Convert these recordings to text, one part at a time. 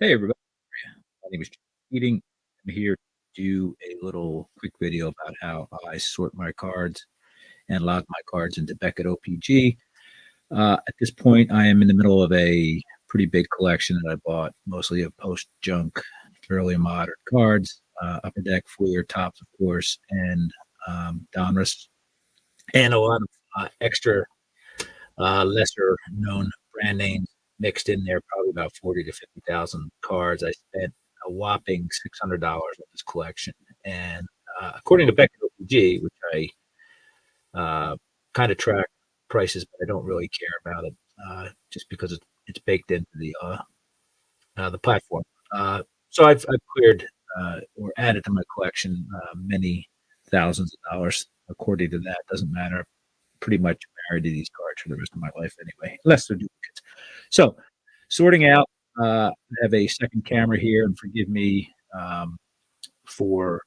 Hey everybody, my name is John Keating. I'm here to do a little quick video about how I sort my cards and log my cards into Beckett OPG. At this point, I am in the middle of a pretty big collection that I bought, mostly of post-junk, early modern cards, Upper Deck, Fleer, Tops, of course, and Donruss, and a lot of extra, lesser known brand names mixed in there, probably about 40 to 50,000 cards. I spent a whopping $600 on this collection. And according to Beckett OPG, which I kind of track prices, but I don't really care about it just because it's baked into the platform. So I've cleared or added to my collection many thousands of dollars. According to that, doesn't matter. Pretty much married to these cards for the rest of my life anyway, unless they're duplicates. So sorting out, I have a second camera here, and forgive me for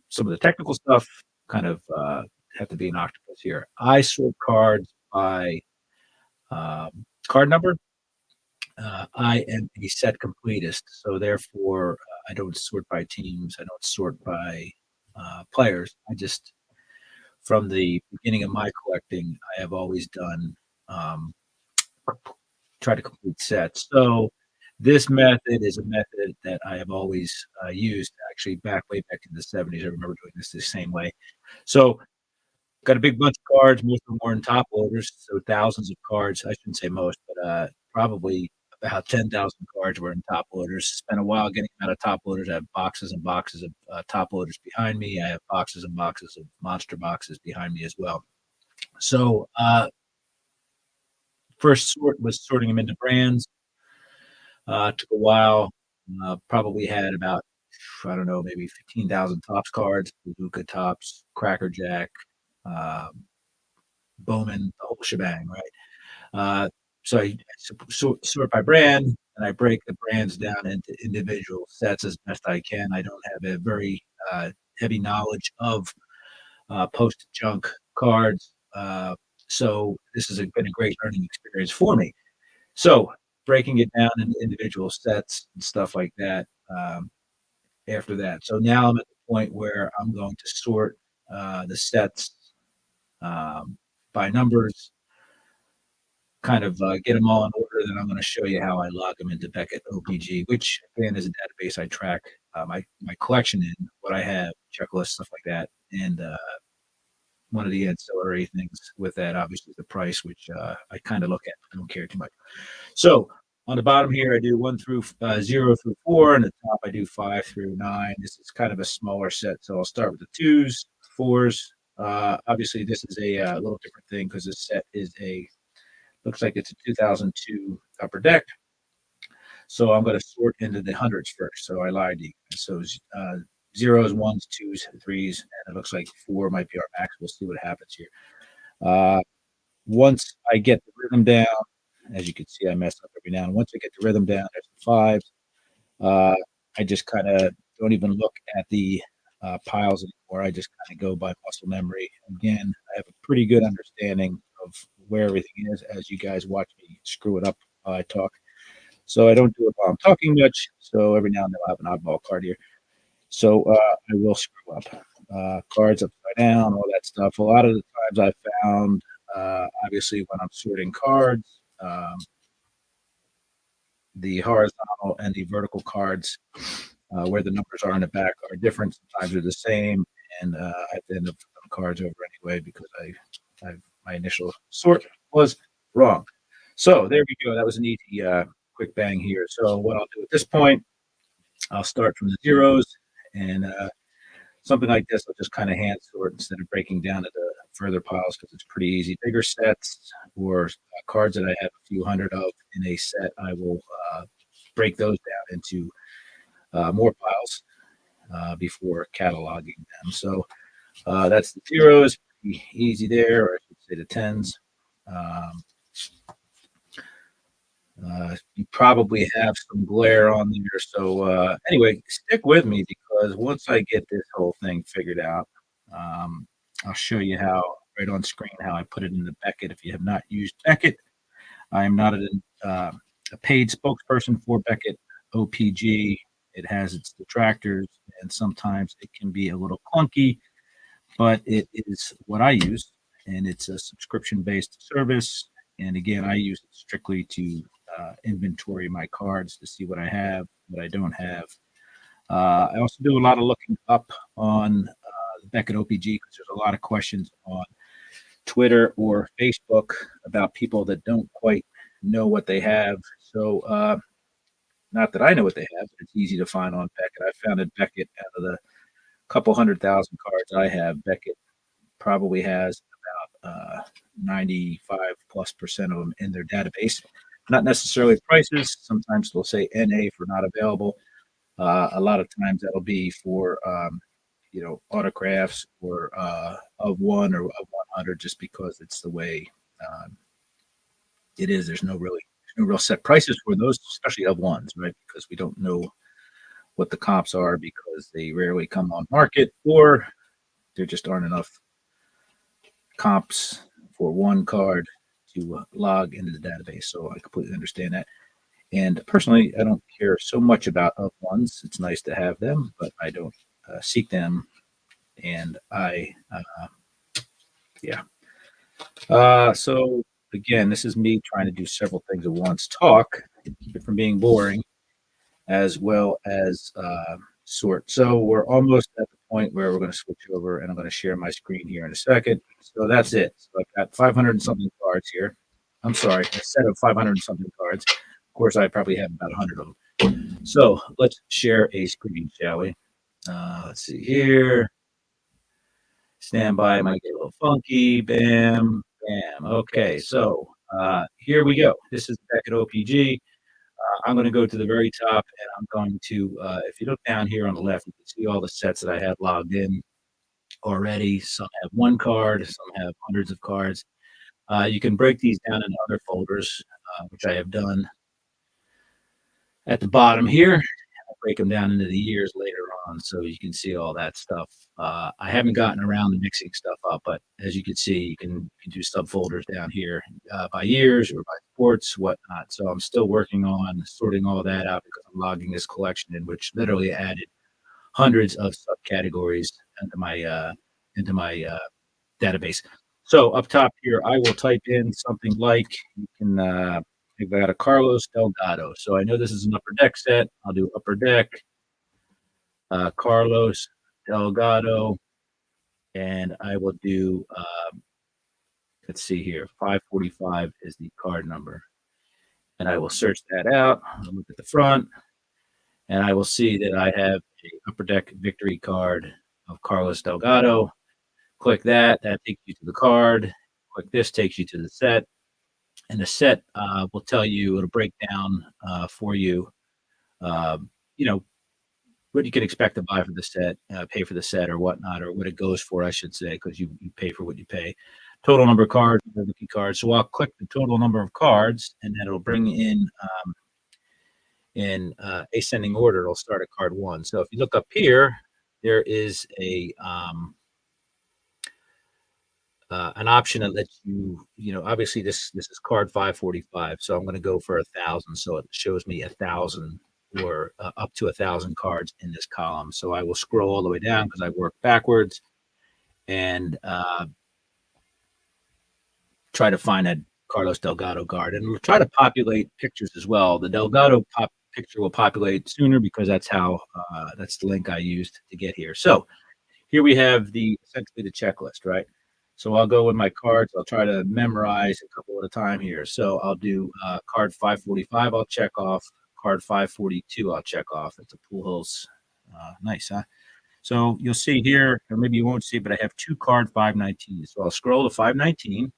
some of the technical stuff. Kind of have to be an octopus here. I sort cards by card number. I am a set completist, so therefore I don't sort by teams. I don't sort by players. I just from the beginning of my collecting, I have always done um, try to complete sets. So this method is a method that I have always used, actually back way back in the 70s. I remember doing this the same way. So got a big bunch of cards. Most of them were in top loaders, so thousands of cards. I shouldn't say most, but probably about 10,000 cards were in top loaders. Spent a while getting out of top loaders. I have boxes and boxes of top loaders behind me. I have boxes and boxes of monster boxes behind me as well. So first sort was sorting them into brands. Took a while. Probably had about, I don't know, maybe 15,000 Tops cards, Bazooka Tops, Cracker Jack, um, Bowman, the whole shebang, right? So I sort by brand, and I break the brands down into individual sets as best I can. I don't have a very heavy knowledge of post junk cards. So this has been a great learning experience for me. So breaking it down into individual sets and stuff like that after that. So now I'm at the point where I'm going to sort the sets um, by numbers, kind of get them all in order. Then I'm going to show you how I log them into Beckett OPG, which again is a database I track my collection in, what I have, checklists, stuff like that. And one of the ancillary things with that, obviously, is the price, which I kind of look at. I don't care too much. So on the bottom here, I do one through 0 through 4, and the top I do 5 through 9. This is kind of a smaller set, so I'll start with the twos, fours. Obviously, this is a little different thing because this set is a looks like it's a 2002 Upper Deck. So I'm going to sort into the hundreds first. So I lied to you. So zeros, ones, twos, threes, and it looks like 4 might be our max. We'll see what happens here. Uh, once I get the rhythm down, as you can see, I messed up every now and once I get the rhythm down, there's the fives. Uh, I just kind of don't even look at the piles anymore. I just kind of go by muscle memory. Again, I have a pretty good understanding of where everything is as you guys watch me screw it up while I talk. So I don't do it while I'm talking much. So every now and then I'll have an oddball card here. So I will screw up cards upside down, all that stuff. A lot of the times I found, obviously, when I'm sorting cards, the horizontal and the vertical cards, where the numbers are in the back, are different. Sometimes they're the same, and I have to end up flipping cards over anyway because my initial sort was wrong. So there we go. That was an easy, quick bang here. So what I'll do at this point, I'll start from the zeros, and something like this, I'll just kind of hand sort instead of breaking down into further piles because it's pretty easy. Bigger sets or cards that I have a few hundred of in a set, I will break those down into more piles before cataloging them. So that's the zeros, pretty easy there, or I should say the tens. Um, you probably have some glare on there. So anyway, stick with me because once I get this whole thing figured out, I'll show you how right on screen how I put it in the Beckett. If you have not used Beckett, I am not a paid spokesperson for Beckett. OPG. It has its detractors, and sometimes it can be a little clunky, but it is what I use, and it's a subscription-based service. And again, I use it strictly to inventory my cards to see what I have, what I don't have. I also do a lot of looking up on Beckett OPG because there's a lot of questions on Twitter or Facebook about people that don't quite know what they have. So, not that I know what they have, but it's easy to find on Beckett. I found that Beckett, out of the couple 100,000 cards I have, Beckett probably has about 95 plus percent of them in their database. Not necessarily prices. Sometimes they'll say NA for not available. A lot of times that'll be for autographs or of one or of 100, just because it's the way um, it is. There's no real set prices for those, especially of ones, right? Because we don't know what the comps are because they rarely come on market, or there just aren't enough comps for one card to log into the database. So I completely understand that. And personally, I don't care so much about of ones. It's nice to have them, but I don't seek them. And yeah. So again, this is me trying to do several things at once: talk, keep it from being boring, as well as sort. So we're almost at the point where we're going to switch over, and I'm going to share my screen here in a second. So that's it. So I've got 500 and something cards here. I'm sorry, a set of 500 and something cards. Of course, I probably have about 100 of them. So let's share a screen, shall we? Let's see here. Stand by, might get a little funky. Bam, bam. Okay, so here we go. This is Beckett OPG. I'm going to go to the very top, and I'm going to, if you look down here on the left, you can see all the sets that I have logged in already. Some have one card, some have hundreds of cards. You can break these down into other folders, which I have done at the bottom here. I'll break them down into the years later on so you can see all that stuff. I haven't gotten around to mixing stuff up, but as you can see, you can do subfolders down here by years or by sports, whatnot. So I'm still working on sorting all that out because I'm logging this collection in, which literally added hundreds of subcategories into my database. So up top here, I will type in something like, you can I've got a Carlos Delgado. So I know this is an upper deck set. I'll do upper deck, Carlos Delgado, and I will do, let's see here, 545 is the card number. And I will search that out. I'll look at the front, and I will see that I have a upper deck victory card of Carlos Delgado. Click that. That takes you to the card. Click this, takes you to the set. And the set will tell you, it'll break down for you, you know, what you can expect to buy for the set, pay for the set or whatnot, or what it goes for, I should say, because you pay for what you pay. Total number of cards, rookie cards. So I'll click the total number of cards, and then it'll bring in ascending order. It'll start at card one. So if you look up here, there is an option that lets you, obviously this is card 545. So I'm going to go for 1,000. So it shows me 1,000 or up to 1,000 cards in this column. So I will scroll all the way down because I work backwards and try to find that Carlos Delgado card, and we'll try to populate pictures as well. The Delgado picture will populate sooner because that's the link I used to get here. So here we have essentially the checklist, right? So I'll go with my cards. I'll try to memorize a couple at a time here. So I'll do card 545. I'll check off. Card 542. I'll check off. It's a Pujols. Nice, huh? So you'll see here, or maybe you won't see, but I have two card 519. So I'll scroll to 519,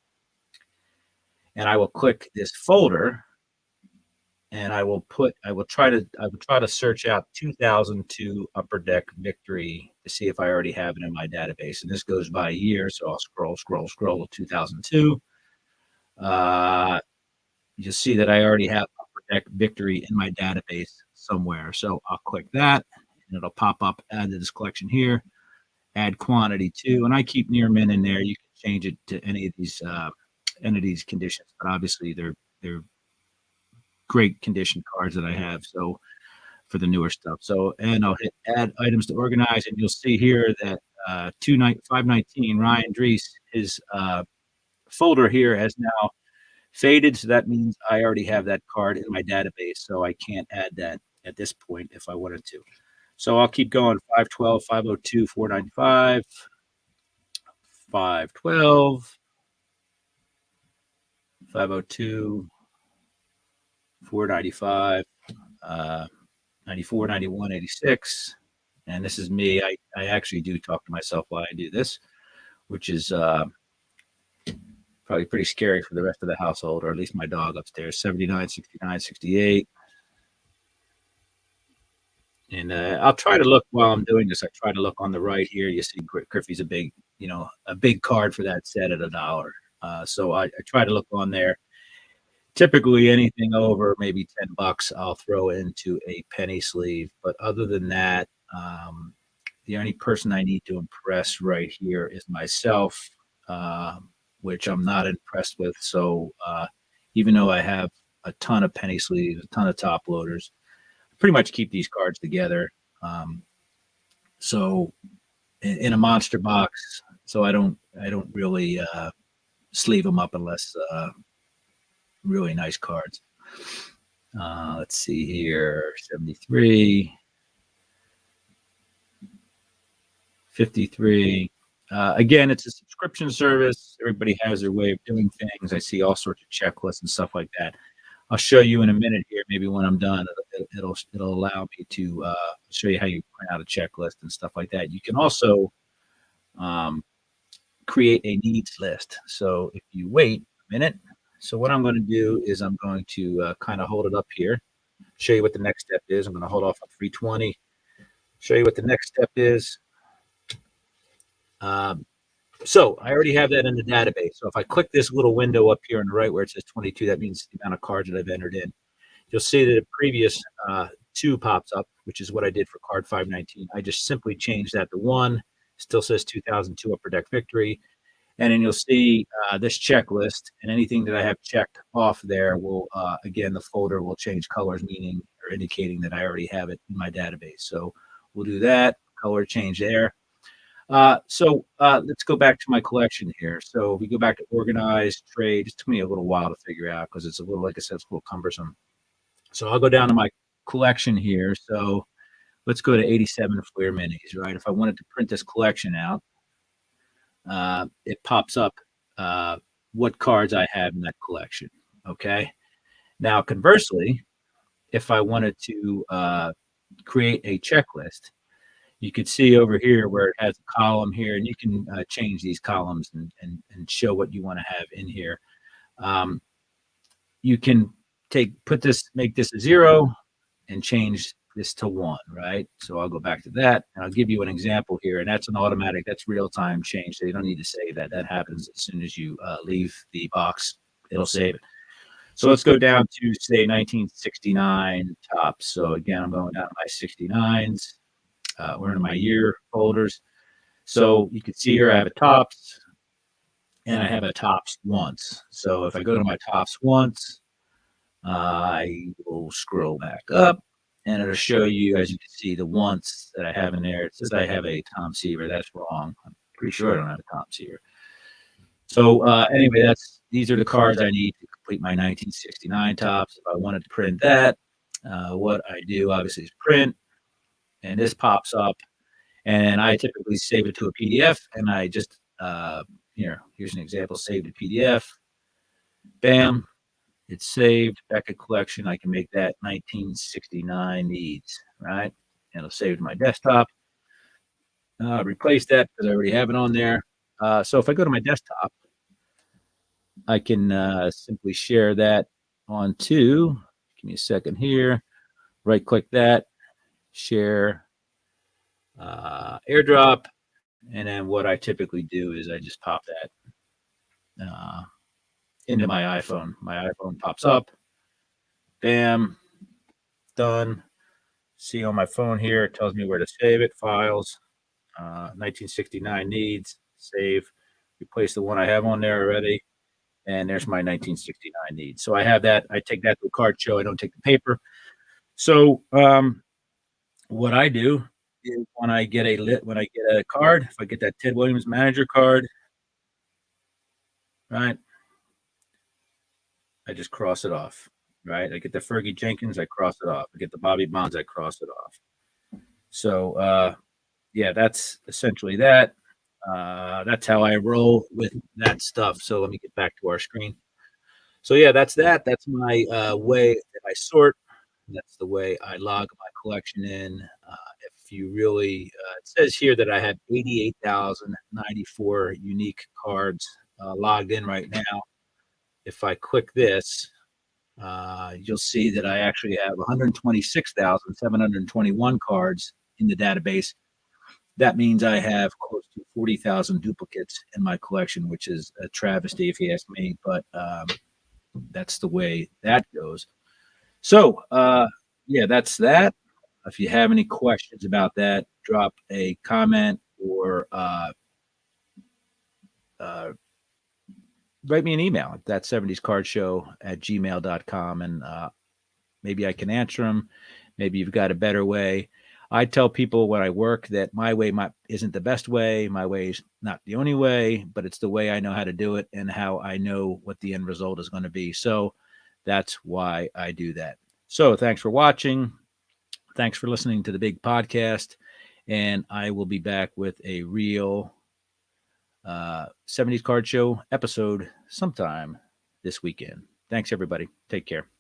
and I will click this folder, and I will try to search out 2002 Upper Deck Victory to see if I already have it in my database. And this goes by year, so I'll scroll to 2002. You'll see that I already have Upper Deck Victory in my database somewhere. So I'll click that, and it'll pop up, add to this collection here, add quantity to, and I keep near min in there. You can change it to any of these conditions, but obviously they're great condition cards that I have. So for the newer stuff. So, and I'll hit add items to organize, and you'll see here that 519 Ryan Drees, his folder here has now faded. So that means I already have that card in my database. So I can't add that at this point if I wanted to. So I'll keep going 512, 502, 495, 512, 502, 495, 94, 91, 86. And this is me. I actually do talk to myself while I do this, which is probably pretty scary for the rest of the household, or at least my dog upstairs. 79, 69, 68. And I'll try to look while I'm doing this. I try to look on the right here. You see Griffey's a big card for that set at $1. So I try to look on there. Typically anything over maybe $10, I'll throw into a penny sleeve. But other than that, the only person I need to impress right here is myself, which I'm not impressed with. So even though I have a ton of penny sleeves, a ton of top loaders, I pretty much keep these cards together. So in a monster box, so I don't really sleeve them up unless really nice cards. Let's see here, 73, 53. Again, it's a subscription service. Everybody has their way of doing things. I see all sorts of checklists and stuff like that. I'll show you in a minute here. Maybe when I'm done, it'll allow me to show you how you print out a checklist and stuff like that. You can also create a needs list. So if you wait a minute, so what I'm going to do is I'm going to kind of hold it up here, show you what the next step is. I'm going to hold off on 320, show you what the next step is. So I already have that in the database. So if I click this little window up here on the right where it says 22, that means the amount of cards that I've entered in. You'll see that the previous 2 pops up, which is what I did for card 519. I just simply changed that to 1. Still says 2002 Upper Deck Victory. And then you'll see this checklist, and anything that I have checked off there will, again, the folder will change colors, meaning or indicating that I already have it in my database. So we'll do that. Color change there. So let's go back to my collection here. So if we go back to organize, trade, it took me a little while to figure out because it's a little, like I said, it's a little cumbersome. So I'll go down to my collection here. So let's go to 87 Fleer Minis, right? If I wanted to print this collection out, it pops up what cards I have in that collection. Okay. Now, conversely, if I wanted to create a checklist, you could see over here where it has a column here, and you can change these columns and show what you want to have in here. You can make this a 0 and change this to 1, right? So I'll go back to that, and I'll give you an example here, and that's an automatic, that's real-time change. So you don't need to save that. That happens as soon as you leave the box, it'll save it. So let's go down to, say, 1969 tops. So again, I'm going down to my 69s. We're in my year folders. So you can see here I have a tops and I have a tops once. So if I go to my tops once, I will scroll back up and it'll show you, as you can see, the once that I have in there. It says I have a Tom Seaver. That's wrong. I'm pretty sure I don't have a Tom Seaver. So anyway, these are the cards I need to complete my 1969 tops. If I wanted to print that, what I do obviously is print. And this pops up, and I typically save it to a PDF, and I just, here's an example, save to PDF, bam, it's saved, Beckett collection, I can make that 1969 needs, right? And it'll save to my desktop, replace that because I already have it on there. So if I go to my desktop, I can simply share that onto, give me a second here, right click that, share, airdrop, and then what I typically do is I just pop that into my iPhone. My iPhone pops up, bam, done. See on my phone here, it tells me where to save it, files, 1969 needs, save, replace the one I have on there already, and there's my 1969 needs. So I have that, I take that to a card show, I don't take the paper. So what I do is when I get a card, if I get that Ted Williams manager card, right, I just cross it off, right? I get the Fergie Jenkins, I cross it off. I get the Bobby Bonds, I cross it off. So, yeah, that's essentially that. That's how I roll with that stuff. So let me get back to our screen. So yeah, that's that. That's my way that I sort. That's the way I log my collection in. If you really, it says here that I have 88,094 unique cards logged in right now. If I click this, you'll see that I actually have 126,721 cards in the database. That means I have close to 40,000 duplicates in my collection, which is a travesty if you ask me, but that's the way that goes. So, yeah, that's that. If you have any questions about that, drop a comment or uh, write me an email at that 70s card show at gmail.com and maybe I can answer them. Maybe you've got a better way. I tell people when I work that my way isn't the best way. My way is not the only way, but it's the way I know how to do it and how I know what the end result is going to be. So that's why I do that. So thanks for watching. Thanks for listening to the big podcast. And I will be back with a real 70s card show episode sometime this weekend. Thanks, everybody. Take care.